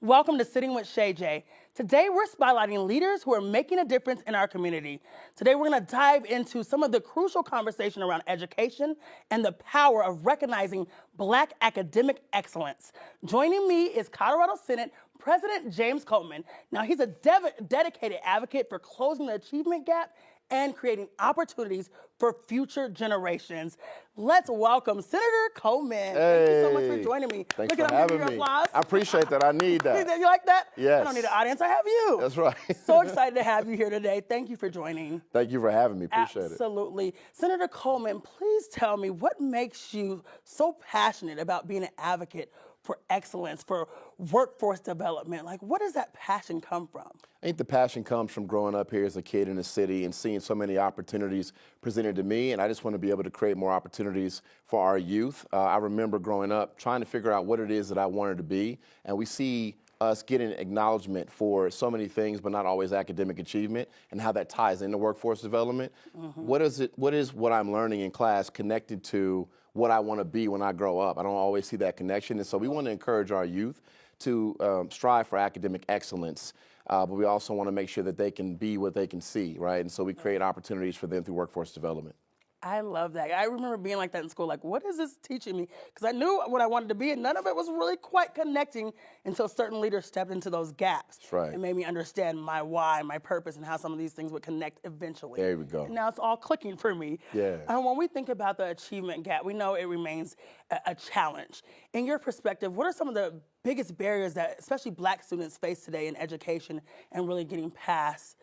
Welcome to Sitting with Shay J. Today we're spotlighting leaders who are making a difference in our community. Today we're going to dive into some of the crucial conversation around education and the power of recognizing Black academic excellence. Joining me is Colorado Senate President James Coleman. Now he's a dedicated advocate for closing the achievement gap and creating opportunities for future generations. Let's welcome Senator Coleman. Thank you so much for joining me. Thanks for having me. Applause. I appreciate that. I need that. You like that? Yes. I don't need an audience. I have you. That's right. So excited to have you here today. Thank you for joining. Thank you for having me. Appreciate it. Absolutely. Senator Coleman, please tell me what makes you so passionate about being an advocate for excellence, for workforce development? Like, where does that passion come from? I think the passion comes from growing up here as a kid in the city and seeing so many opportunities presented to me, and I just want to be able to create more opportunities for our youth. I remember growing up trying to figure out what it is that I wanted to be, and we see us getting acknowledgement for so many things, but not always academic achievement, and how that ties into workforce development. What is what I'm learning in class connected to what I want to be when I grow up? I don't always see that connection, and so we want to encourage our youth to strive for academic excellence, but we also want to make sure that they can be what they can see, right? And so we create opportunities for them through workforce development. I love that. I remember being like that in school, like, what is this teaching me? Because I knew what I wanted to be, and none of it was really quite connecting until certain leaders stepped into those gaps. That's right. And made me understand my why, my purpose, and how some of these things would connect eventually. There we go. And now it's all clicking for me. Yeah. And when we think about the achievement gap, we know it remains a challenge. In your perspective, what are some of the biggest barriers that especially Black students face today in education and really getting past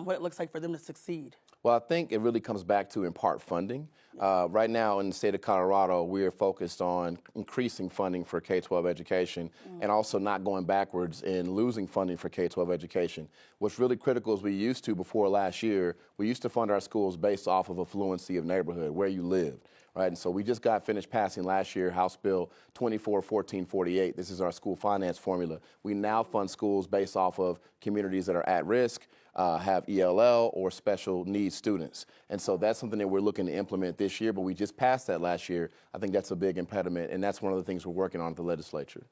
what it looks like for them to succeed? Well, I think it really comes back to, in part, funding. Right now in the state of Colorado, we are focused on increasing funding for K-12 education and also not going backwards in losing funding for K-12 education. What's really critical is we used to, before last year, we used to fund our schools based off of affluency of neighborhood, where you lived. Right, and so we just got finished passing last year House Bill 241448. This is our school finance formula. We now fund schools based off of communities that are at risk, have ELL or special needs students. And so that's something that we're looking to implement this year, but we just passed that last year. I think that's a big impediment, and that's one of the things we're working on at the legislature.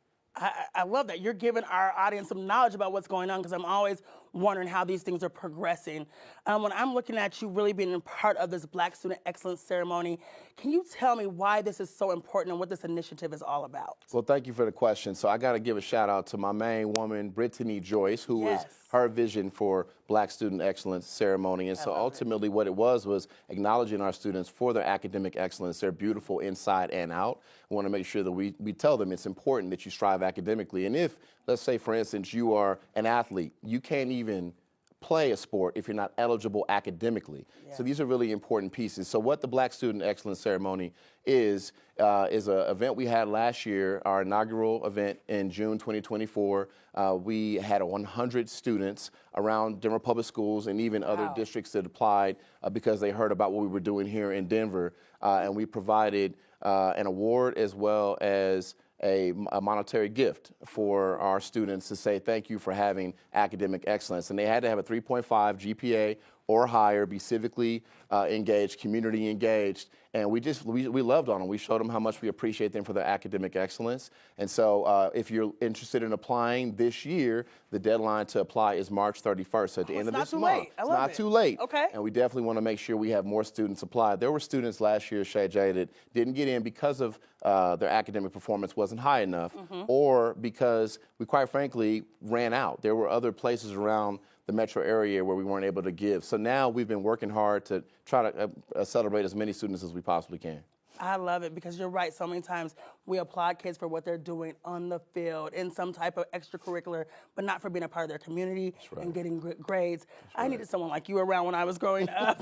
I love that. You're giving our audience some knowledge about what's going on, because I'm always wondering how these things are progressing. When I'm looking at you really being a part of this Black Student Excellence Ceremony, can you tell me why this is so important and what this initiative is all about? Well, thank you for the question. So I got to give a shout out to my main woman, Brittany Joyce, who was her vision for Black Student Excellence Ceremony. And so ultimately what it was acknowledging our students for their academic excellence. They're beautiful inside and out. We want to make sure that we tell them it's important that you strive academically. And if, let's say, for instance, you are an athlete, you can't even play a sport if you're not eligible academically. So these are really important pieces. So what the Black Student Excellence Ceremony is an event we had last year, our inaugural event in June 2024. We had 100 students around Denver Public Schools and even other districts that applied because they heard about what we were doing here in Denver. And we provided an award as well as a monetary gift for our students to say thank you for having academic excellence. And they had to have a 3.5 GPA or higher, be civically engaged, community engaged, and we loved on them. We showed them how much we appreciate them for their academic excellence. And so if you're interested in applying this year, the deadline to apply is March 31st. So at the end of this month. It's not too late. Okay. And we definitely want to make sure we have more students apply. There were students last year, Shay J, that didn't get in because of their academic performance wasn't high enough, or because we quite frankly ran out. There were other places around the metro area where we weren't able to give. So now we've been working hard to try to celebrate as many students as we possibly can. I love it, because you're right. So many times we applaud kids for what they're doing on the field in some type of extracurricular, but not for being a part of their community and getting good grades. I needed someone like you around when I was growing up.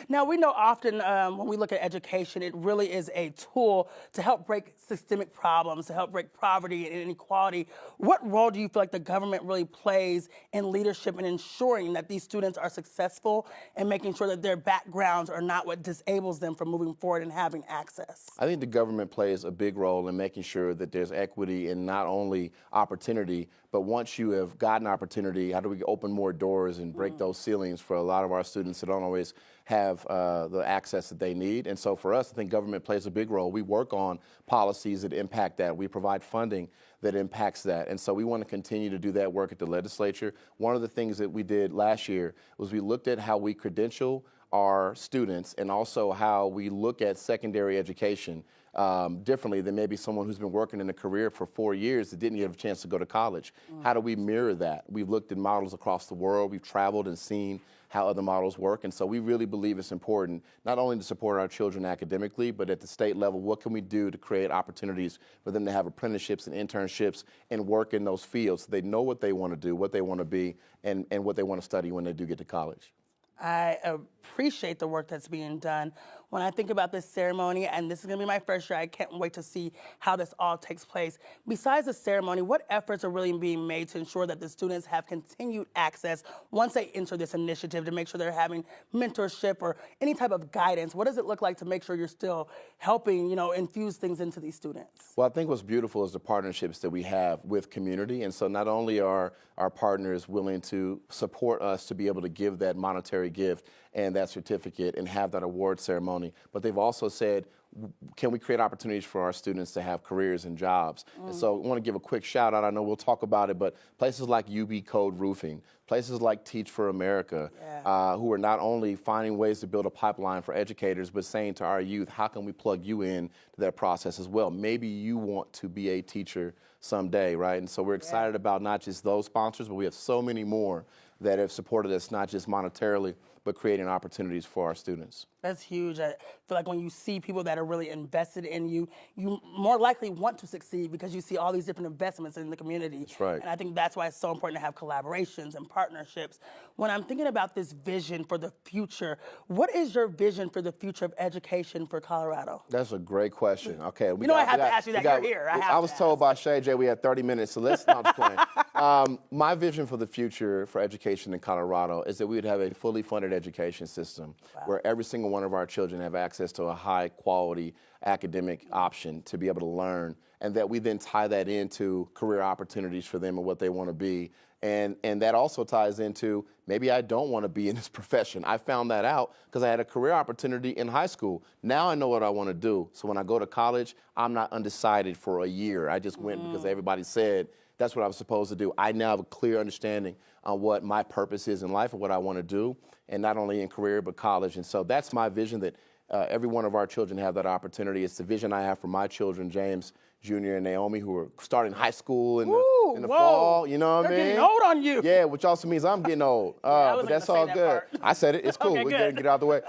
Now, we know often when we look at education, it really is a tool to help break systemic problems, to help break poverty and inequality. What role do you feel like the government really plays in leadership and ensuring that these students are successful and making sure that their backgrounds are not what disables them from moving forward and having access? I think the government plays a big role in making sure that there's equity in not only opportunity, but once you have gotten opportunity, how do we open more doors and break those ceilings for a lot of our students that don't always have the access that they need. And so for us, I think government plays a big role. We work on policies that impact that. We provide funding that impacts that. And so we want to continue to do that work at the legislature. One of the things that we did last year was we looked at how we credential our students and also how we look at secondary education differently than maybe someone who's been working in a career for 4 years that didn't get a chance to go to college. How do we mirror that? We've looked at models across the world. We've traveled and seen how other models work. And so we really believe it's important not only to support our children academically, but at the state level, what can we do to create opportunities for them to have apprenticeships and internships and work in those fields so they know what they want to do, what they want to be, and what they want to study when they do get to college. I appreciate the work that's being done. When I think about this ceremony, and this is going to be my first year, I can't wait to see how this all takes place. Besides the ceremony, what efforts are really being made to ensure that the students have continued access once they enter this initiative to make sure they're having mentorship or any type of guidance? What does it look like to make sure you're still helping, infuse things into these students? Well, I think what's beautiful is the partnerships that we have with community. And so not only are our partners willing to support us to be able to give that monetary gift and that certificate and have that award ceremony, but they've also said, can we create opportunities for our students to have careers and jobs? And so I want to give a quick shout out. I know we'll talk about it, but places like UB Code Roofing, places like Teach for America, who are not only finding ways to build a pipeline for educators, but saying to our youth, how can we plug you in to that process as well? Maybe you want to be a teacher someday, right? And so we're excited about not just those sponsors, but we have so many more that have supported us, not just monetarily, but creating opportunities for our students. That's huge. I feel like when you see people that are really invested in you, you more likely want to succeed because you see all these different investments in the community. That's right. And I think that's why it's so important to have collaborations and partnerships. When I'm thinking about this vision for the future, what is your vision for the future of education for Colorado? That's a great question. Okay, I have to ask you that. You're here. I was told by Shay J we had 30 minutes, so let's not plan. My vision for the future for education in Colorado is that we would have a fully funded education system where every single one of our children have access to a high quality academic option to be able to learn, and that we then tie that into career opportunities for them and what they want to be. And that also ties into maybe I don't want to be in this profession. I found that out because I had a career opportunity in high school. Now I know what I want to do. So when I go to college, I'm not undecided for a year. I just went because everybody said that's what I was supposed to do. I now have a clear understanding on what my purpose is in life and what I want to do, and not only in career but college. And so that's my vision, that every one of our children have that opportunity. It's the vision I have for my children, James Jr. and Naomi, who are starting high school in the fall. You know what I mean? They're getting old on you. Yeah, which also means I'm getting old. But that's all good. I said it. It's cool. Okay, We're going to get out of the way.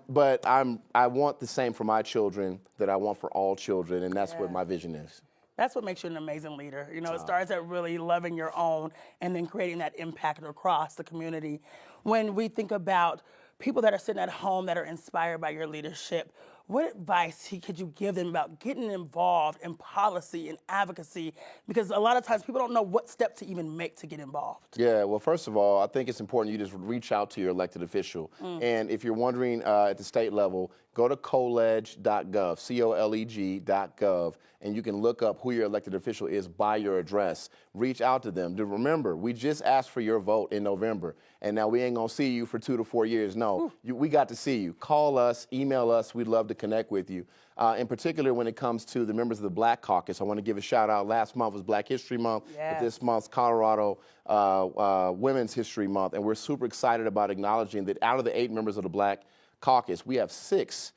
But I want the same for my children that I want for all children, and that's what my vision is. That's what makes you an amazing leader. It starts at really loving your own and then creating that impact across the community. When we think about people that are sitting at home that are inspired by your leadership, what advice could you give them about getting involved in policy and advocacy? Because a lot of times people don't know what step to even make to get involved. Yeah, well, first of all, I think it's important you just reach out to your elected official. And if you're wondering at the state level, go to coleg.gov, coleg.gov, and you can look up who your elected official is by your address. Reach out to them. Remember, we just asked for your vote in November, and now we ain't gonna see you for 2 to 4 years. No, we got to see you. Call us, email us. We'd love to connect with you. In particular, when it comes to the members of the Black Caucus, I want to give a shout out. Last month was Black History Month, but this month's Colorado Women's History Month, and we're super excited about acknowledging that out of the 8 members of the Black Caucus, we have 5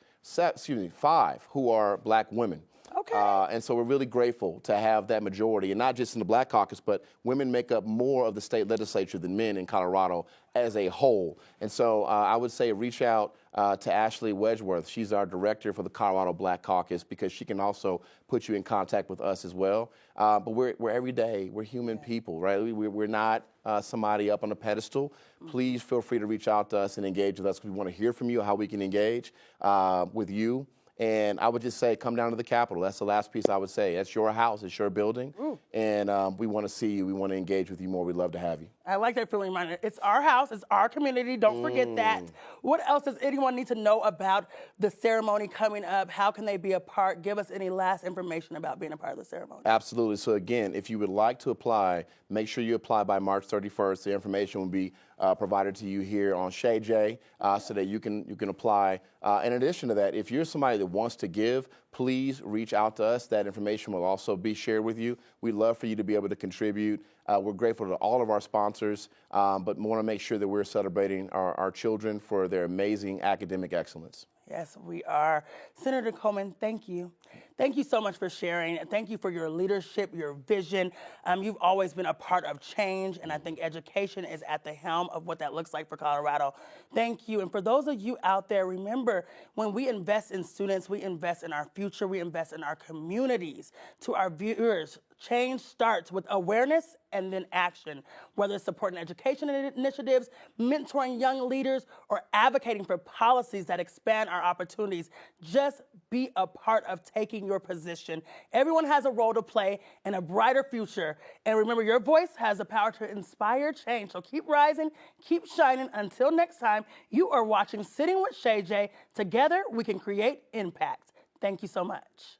who are Black women. Okay. And so we're really grateful to have that majority, and not just in the Black Caucus, but women make up more of the state legislature than men in Colorado as a whole. And so I would say reach out to Ashley Wedgeworth. She's our director for the Colorado Black Caucus, because she can also put you in contact with us as well. But we're every day, we're human people, right? We're not somebody up on a pedestal. Please feel free to reach out to us and engage with us, because we want to hear from you, how we can engage with you. And I would just say, come down to the Capitol. That's the last piece I would say. That's your house. It's your building. And we want to see you. We want to engage with you more. We'd love to have you. I like that feeling reminder. It's our house, it's our community. Don't forget that. What else does anyone need to know about the ceremony coming up? How can they be a part? Give us any last information about being a part of the ceremony. Absolutely. So again, if you would like to apply, make sure you apply by March 31st. The information will be provided to you here on Shay J, so that you can apply. In addition to that, if you're somebody that wants to give, please reach out to us. That information will also be shared with you. We'd love for you to be able to contribute. We're grateful to all of our sponsors, but want to make sure that we're celebrating our children for their amazing academic excellence. Yes, we are. Senator Coleman, thank you. Thank you so much for sharing. Thank you for your leadership, your vision. You've always been a part of change, and I think education is at the helm of what that looks like for Colorado. Thank you. And for those of you out there, remember, when we invest in students, we invest in our future, we invest in our communities. To our viewers, change starts with awareness and then action, whether it's supporting education initiatives, mentoring young leaders, or advocating for policies that expand our opportunities. Just be a part of taking your position. Everyone has a role to play in a brighter future. And remember, your voice has the power to inspire change. So keep rising, keep shining. Until next time, you are watching Sitting with Shay J. Together, we can create impact. Thank you so much.